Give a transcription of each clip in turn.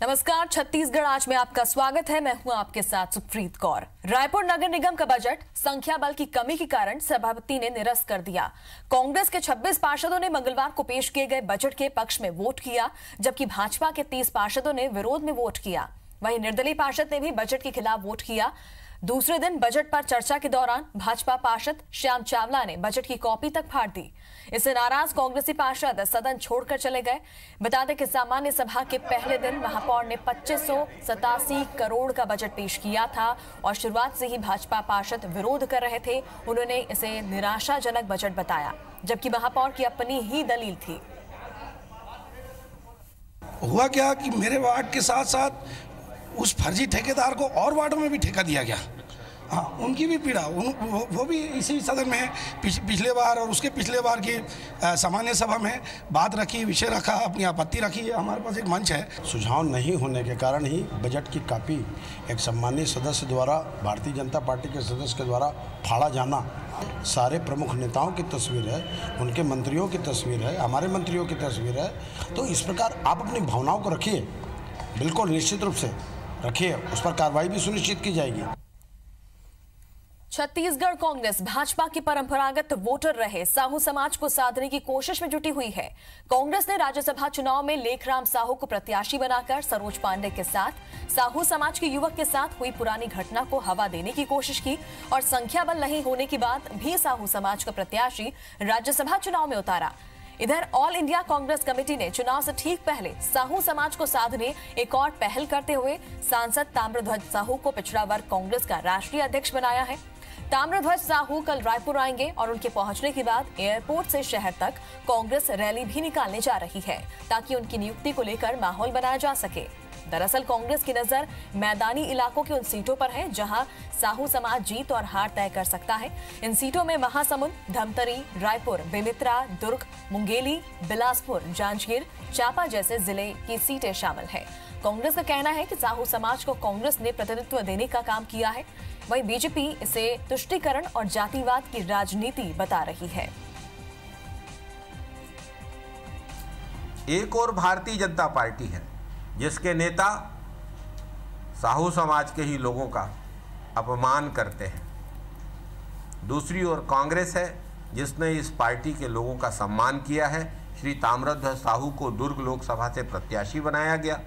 नमस्कार, छत्तीसगढ़ आज में आपका स्वागत है। मैं हूं आपके साथ सुप्रीत कौर। रायपुर नगर निगम का बजट संख्या बल की कमी के कारण सभापति ने निरस्त कर दिया। कांग्रेस के 26 पार्षदों ने मंगलवार को पेश किए गए बजट के पक्ष में वोट किया, जबकि भाजपा के 30 पार्षदों ने विरोध में वोट किया। वहीं निर्दलीय पार्षद ने भी बजट के खिलाफ वोट किया। दूसरे दिन बजट पर चर्चा के दौरान भाजपा पार्षद श्याम चावला ने बजट की कॉपी तक फाड़ दी। इससे नाराज कांग्रेसी पार्षद सदन छोड़कर चले गए। बता दें कि सामान्य सभा के पहले दिन महापौर ने 2587 करोड़ का बजट पेश किया था और शुरुआत से ही भाजपा पार्षद विरोध कर रहे थे। उन्होंने इसे निराशाजनक बजट बताया, जबकि महापौर की अपनी ही दलील थी। हुआ क्या कि मेरे वार्ड के साथ साथ उस फर्जी ठेकेदार को और वार्डों में भी ठेका दिया गया। हाँ, उनकी भी पीड़ा, वो भी इसी सदन में पिछले बार और उसके पिछले बार की सामान्य सभा में बात रखी, विषय रखा, अपनी आपत्ति रखी। हमारे पास एक मंच है। सुझाव नहीं होने के कारण ही बजट की कॉपी एक सम्मानीय सदस्य द्वारा, भारतीय जनता पार्टी के सदस्य के द्वारा फाड़ा जाना, सारे प्रमुख नेताओं की तस्वीर है, उनके मंत्रियों की तस्वीर है, हमारे मंत्रियों की तस्वीर है। तो इस प्रकार आप अपनी भावनाओं को रखिए, बिल्कुल निश्चित रूप से रखिए, उस पर कार्रवाई भी सुनिश्चित की जाएगी। छत्तीसगढ़ कांग्रेस भाजपा की परंपरागत वोटर रहे साहू समाज को साधने की कोशिश में जुटी हुई है। कांग्रेस ने राज्यसभा चुनाव में लेखराम साहू को प्रत्याशी बनाकर सरोज पांडे के साथ साहू समाज के युवक के साथ हुई पुरानी घटना को हवा देने की कोशिश की और संख्या बल नहीं होने की बात भी साहू समाज का प्रत्याशी राज्यसभा चुनाव में उतारा। इधर ऑल इंडिया कांग्रेस कमेटी ने चुनाव से ठीक पहले साहू समाज को साधने एक और पहल करते हुए सांसद ताम्रध्वज साहू को पिछड़ा वर्ग कांग्रेस का राष्ट्रीय अध्यक्ष बनाया है। ताम्रध्वज साहू कल रायपुर आएंगे और उनके पहुंचने के बाद एयरपोर्ट से शहर तक कांग्रेस रैली भी निकालने जा रही है, ताकि उनकी नियुक्ति को लेकर माहौल बनाया जा सके। दरअसल कांग्रेस की नजर मैदानी इलाकों की उन सीटों पर है जहां साहू समाज जीत और हार तय कर सकता है। इन सीटों में महासमुंद, धमतरी, रायपुर, बेमेतरा, दुर्ग, मुंगेली, बिलासपुर, जांजगीर चांपा जैसे जिले की सीटें शामिल हैं। कांग्रेस का कहना है कि साहू समाज को कांग्रेस ने प्रतिनिधित्व देने का काम किया है, वहीं बीजेपी इसे तुष्टीकरण और जातिवाद की राजनीति बता रही है। एक और भारतीय जनता पार्टी है जिसके नेता साहू समाज के ही लोगों का अपमान करते हैं। दूसरी ओर कांग्रेस है जिसने इस पार्टी के लोगों का सम्मान किया है। श्री ताम्रध्वज साहू को दुर्ग लोकसभा से प्रत्याशी बनाया गया।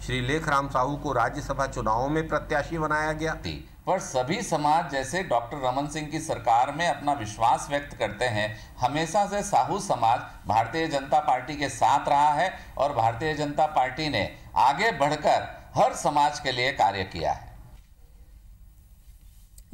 श्री लेखराम साहू को राज्यसभा चुनावों में प्रत्याशी बनाया गया। पर सभी समाज जैसे डॉक्टर रमन सिंह की सरकार में अपना विश्वास व्यक्त करते हैं। हमेशा से साहू समाज भारतीय जनता पार्टी के साथ रहा है और भारतीय जनता पार्टी ने आगे बढ़कर हर समाज के लिए कार्य किया है।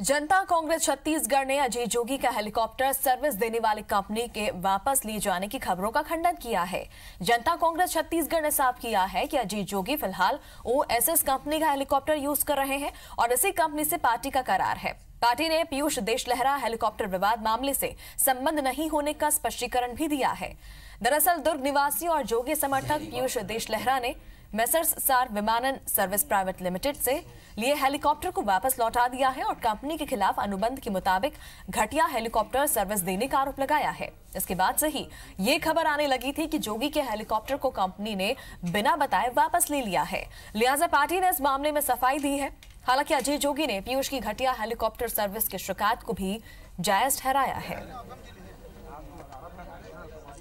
जनता कांग्रेस छत्तीसगढ़ ने अजय जोगी का हेलीकॉप्टर सर्विस देने वाली कंपनी के वापस लिए जाने की खबरों का खंडन किया है। जनता कांग्रेस छत्तीसगढ़ ने साफ किया है कि अजय जोगी फिलहाल ओएसएस कंपनी का हेलीकॉप्टर यूज कर रहे हैं और इसी कंपनी से पार्टी का करार है। पार्टी ने पीयूष देशलहरा हेलीकॉप्टर विवाद मामले से संबंध नहीं होने का स्पष्टीकरण भी दिया है। दरअसल दुर्ग निवासी और जोगी समर्थक पीयूष देशलहरा ने मेसर्स सार विमानन सर्विस प्राइवेट लिमिटेड से लिए हेलीकॉप्टर को वापस लौटा दिया है और कंपनी के खिलाफ अनुबंध के मुताबिक घटिया हेलीकॉप्टर सर्विस देने का आरोप लगाया है। इसके बाद से ही ये खबर आने लगी थी कि जोगी के हेलीकॉप्टर को कंपनी ने बिना बताए वापस ले लिया है। लिहाजा पार्टी ने इस मामले में सफाई दी है। हालांकि अजय जोगी ने पीयूष की घटिया हेलीकॉप्टर सर्विस की शिकायत को भी जायज ठहराया है।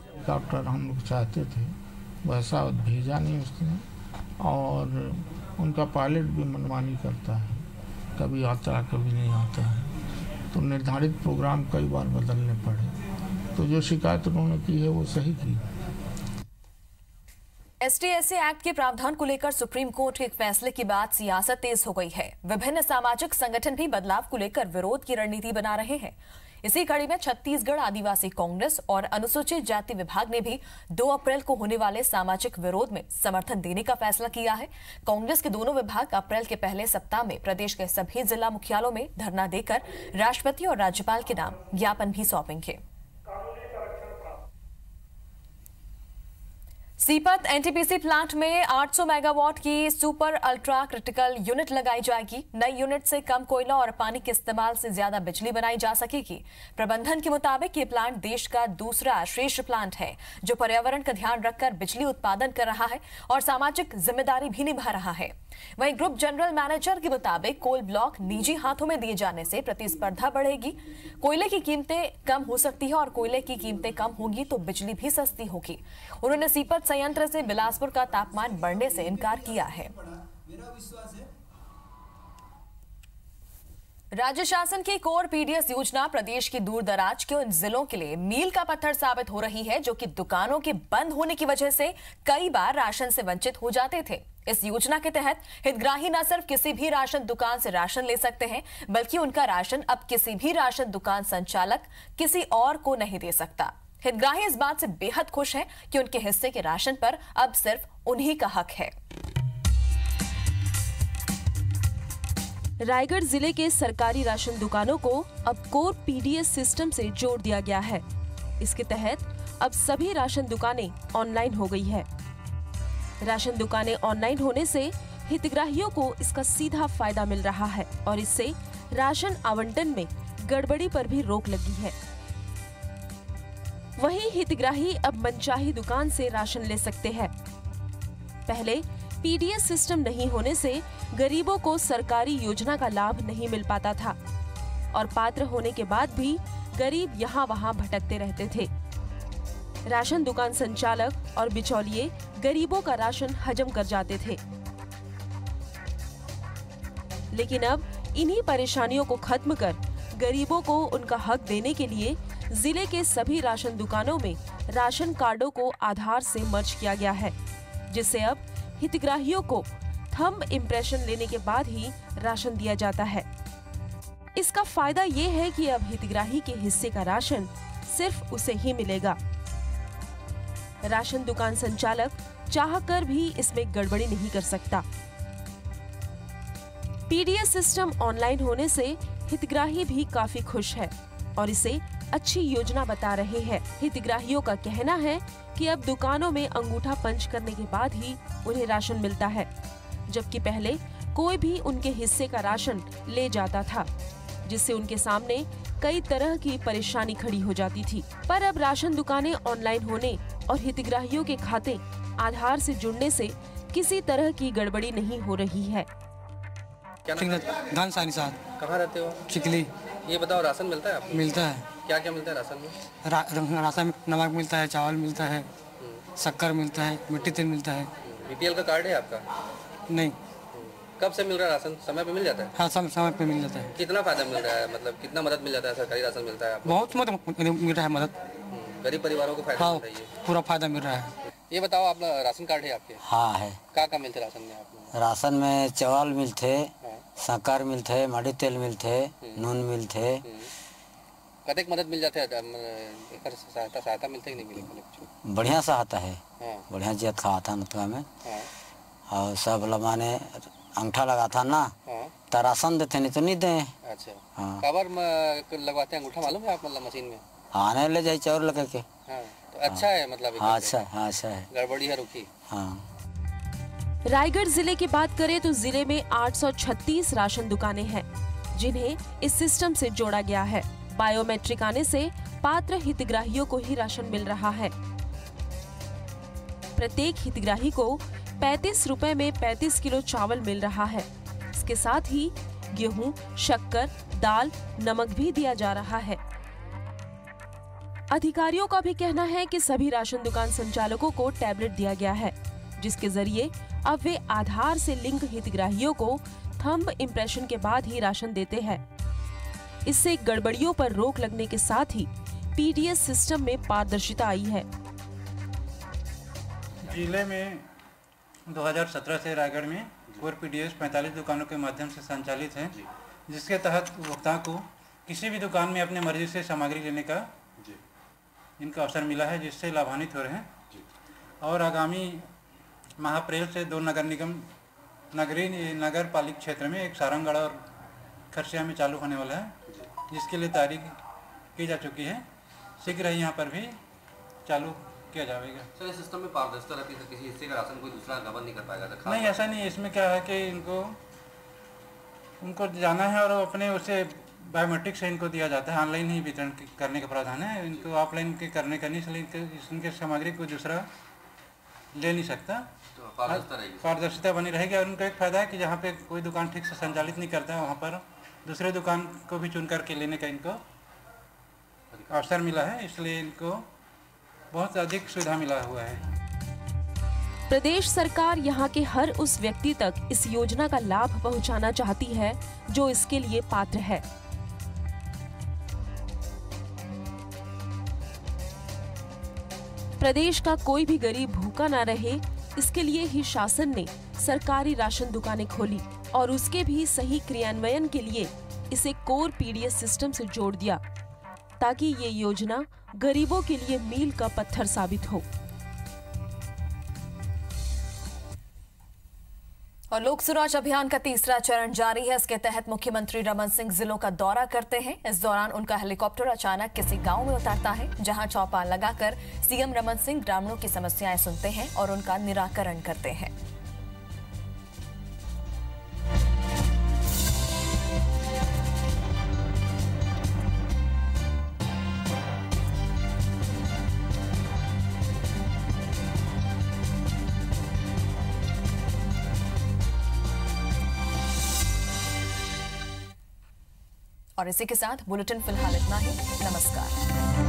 हेलीकॉप्टर हम लोग चाहते थे, वैसा भेजा नहीं उसने और उनका पायलट भी मनमानी करता है, कभी आता है कभी नहीं आता है, तो निर्धारित प्रोग्राम कई बार बदलने पड़े। तो जो शिकायत उन्होंने की है वो सही की। एसटी/एससी एक्ट के प्रावधान को लेकर सुप्रीम कोर्ट के एक फैसले के बाद सियासत तेज हो गई है। विभिन्न सामाजिक संगठन भी बदलाव को लेकर विरोध की रणनीति बना रहे हैं। इसी कड़ी में छत्तीसगढ़ आदिवासी कांग्रेस और अनुसूचित जाति विभाग ने भी 2 अप्रैल को होने वाले सामाजिक विरोध में समर्थन देने का फैसला किया है। कांग्रेस के दोनों विभाग अप्रैल के पहले सप्ताह में प्रदेश के सभी जिला मुख्यालयों में धरना देकर राष्ट्रपति और राज्यपाल के नाम ज्ञापन भी सौंपेंगे। सीपत एनटीपीसी प्लांट में 800 मेगावाट की सुपर अल्ट्रा क्रिटिकल यूनिट लगाई जाएगी। नई यूनिट से कम कोयला और पानी के इस्तेमाल से ज्यादा बिजली बनाई जा सकेगी। प्रबंधन के मुताबिक ये प्लांट देश का दूसरा श्रेष्ठ प्लांट है जो पर्यावरण का ध्यान रखकर बिजली उत्पादन कर रहा है और सामाजिक जिम्मेदारी भी निभा रहा है। वहीं ग्रुप जनरल मैनेजर के मुताबिक कोल ब्लॉक निजी हाथों में दिए जाने से प्रतिस्पर्धा बढ़ेगी। कोयले की कीमतें कम हो सकती है और कोयले की कीमतें कम होगी तो बिजली भी सस्ती होगी। उन्होंने सीपत संयंत्र से बिलासपुर का तापमान बढ़ने से इनकार किया है। राज्य शासन की कोर पीडीएस योजना प्रदेश की दूर दराज के उन जिलों के लिए मील का पत्थर साबित हो रही है जो कि दुकानों के बंद होने की वजह से कई बार राशन से वंचित हो जाते थे। इस योजना के तहत हितग्राही न सिर्फ किसी भी राशन दुकान से राशन ले सकते हैं बल्कि उनका राशन अब किसी भी राशन दुकान संचालक किसी और को नहीं दे सकता। हितग्राही इस बात से बेहद खुश हैं कि उनके हिस्से के राशन पर अब सिर्फ उन्हीं का हक है। रायगढ़ जिले के सरकारी राशन दुकानों को अब कोर पीडीएस सिस्टम से जोड़ दिया गया है। इसके तहत अब सभी राशन दुकानें ऑनलाइन हो गई है। राशन दुकानें ऑनलाइन होने से हितग्राहियों को इसका सीधा फायदा मिल रहा है और इससे राशन आवंटन में गड़बड़ी पर भी रोक लगी है। वहीं हितग्राही अब मनचाही दुकान से राशन ले सकते हैं। पहले पीडीएस सिस्टम नहीं होने से गरीबों को सरकारी योजना का लाभ नहीं मिल पाता था और पात्र होने के बाद भी गरीब यहाँ वहाँ भटकते रहते थे। राशन दुकान संचालक और बिचौलिए गरीबों का राशन हजम कर जाते थे। लेकिन अब इन्हीं परेशानियों को खत्म कर गरीबों को उनका हक देने के लिए जिले के सभी राशन दुकानों में राशन कार्डों को आधार से मर्ज किया गया है, जिससे अब हितग्राहियों को थंब इम्प्रेशन लेने के बाद ही राशन दिया जाता है। इसका फायदा ये है कि अब हितग्राही के हिस्से का राशन सिर्फ उसे ही मिलेगा। राशन दुकान संचालक चाहकर भी इसमें गड़बड़ी नहीं कर सकता। पीडीएस सिस्टम ऑनलाइन होने से हितग्राही भी काफी खुश है और इसे अच्छी योजना बता रहे हैं। हितग्राहियों का कहना है कि अब दुकानों में अंगूठा पंच करने के बाद ही उन्हें राशन मिलता है, जबकि पहले कोई भी उनके हिस्से का राशन ले जाता था, जिससे उनके सामने कई तरह की परेशानी खड़ी हो जाती थी। पर अब राशन दुकानें ऑनलाइन होने और हितग्राहियों के खाते आधार से जुड़ने से किसी तरह की गड़बड़ी नहीं हो रही है। धन सानी साहब। कहाँ रहते हो? चिकली। ये बताओ, राशन मिलता है आपको? मिलता है। क्या क्या मिलता है राशन में? राशन में नमक मिलता है, चावल मिलता है, शक्कर मिलता है, मिट्टी तेल मिलता है। बीपीएल का कार्ड है आपका? नहीं। कब से मिल रहा है राशन? समय पे मिल जाता है? हाँ, समय पे मिल जाता है। कितना फायदा मिल रहा है, मतलब कितना मदद मिल जाता है? सरकारी राशन मिलता है आपको? बहुत मिल रहा है मदद। गरीब परिवारों को फायदा मिल रही है? पूरा फायदा मिल रहा है। ये बताओ, आप राशन कार्ड है आपके? हाँ है। क्या मिलते राशन में आपको? राशन में चावल मिलते, शक्कर मिलते, मडी तेल मिलते, नून मिलते। कतेक मदद मिल जाते है? सहायता मिलते नहीं मिले? बढ़िया सहायता है। बढ़िया जियत खाता नतवा में। और सब लमाने अंगूठा लगाता ना, तो राशन देते, नहीं तो नहीं दे। अच्छा। हाँ। कबर लगवाते हैं अंगूठा, मालूम है आप? मतलब मशीन में आने ले जाए चावल लगा के। हाँ, तो अच्छा है मतलब। हाँ, अच्छा है। हाँ, अच्छा है। गड़बड़ी है रुकी। हाँ। रायगढ़ जिले की बात करें तो जिले में 836 राशन दुकानें हैं, जिन्हें इस सिस्टम से जोड़ा गया है। बायोमेट्रिक आने से पात्र हितग्राहियों को ही राशन मिल रहा है। प्रत्येक हितग्राही को 35 रुपए में 35 किलो चावल मिल रहा है। इसके साथ ही गेहूं, शक्कर, दाल, नमक भी दिया जा रहा है। अधिकारियों का भी कहना है कि सभी राशन दुकान संचालकों को टैबलेट दिया गया है, जिसके जरिए अब वे आधार से लिंक हितग्राहियों को थंब इम्प्रेशन के बाद ही राशन देते हैं। इससे गड़बड़ियों पर रोक लगने के साथ ही पीडीएस सिस्टम में पारदर्शिता आई है। जिले में 2017 से रायगढ़ में कोर पीडीएस 45 दुकानों के माध्यम से संचालित है, जिसके तहत उपभोक्ता को किसी भी दुकान में अपने मर्जी से सामग्री लेने का इनका अवसर मिला है, जिससे लाभान्वित हो रहे हैं। और आगामी माह अप्रैल से 2 नगर निगम नगर पालिक क्षेत्र में एक सारंगगढ़ और खरसिया में चालू होने वाला है, जिसके लिए तारीख की जा चुकी है। शीघ्र ही यहाँ पर भी चालू किया जाएगा। सर इस सिस्टम में पारदर्शिता रहती है, किसी हिस्से का राशन कोई दूसरा गबन नहीं कर पाएगा? नहीं, ऐसा नहीं। इसमें क्या है कि उनको जाना है और अपने उसे बायोमेट्रिक से इनको दिया जाता है। ऑनलाइन ही वितरण करने का प्रावधान है, इनको ऑफलाइन के करने का नहीं, इसलिए इनके सामग्री को दूसरा ले नहीं सकता। तो पारदर्शिता बनी रहेगी। और उनका एक फ़ायदा है कि जहाँ पे कोई दुकान ठीक से संचालित नहीं करता है, वहाँ पर दूसरे दुकान को भी चुन करके लेने का इनको अवसर मिला है, इसलिए इनको बहुत अधिक सुविधा मिला हुआ है। प्रदेश सरकार यहाँ के हर उस व्यक्ति तक इस योजना का लाभ पहुँचाना चाहती है जो इसके लिए पात्र है। प्रदेश का कोई भी गरीब भूखा न रहे, इसके लिए ही शासन ने सरकारी राशन दुकानें खोली और उसके भी सही क्रियान्वयन के लिए इसे कोर पीडीएस सिस्टम से जोड़ दिया, ताकि ये योजना गरीबों के लिए मील का पत्थर साबित हो। और लोक सुराज अभियान का तीसरा चरण जारी है। इसके तहत मुख्यमंत्री रमन सिंह जिलों का दौरा करते हैं। इस दौरान उनका हेलीकॉप्टर अचानक किसी गांव में उतरता है, जहां चौपाल लगाकर सीएम रमन सिंह ग्रामीणों की समस्याएं सुनते हैं और उनका निराकरण करते हैं। और इसी के साथ बुलेटिन फिलहाल इतना ही। नमस्कार।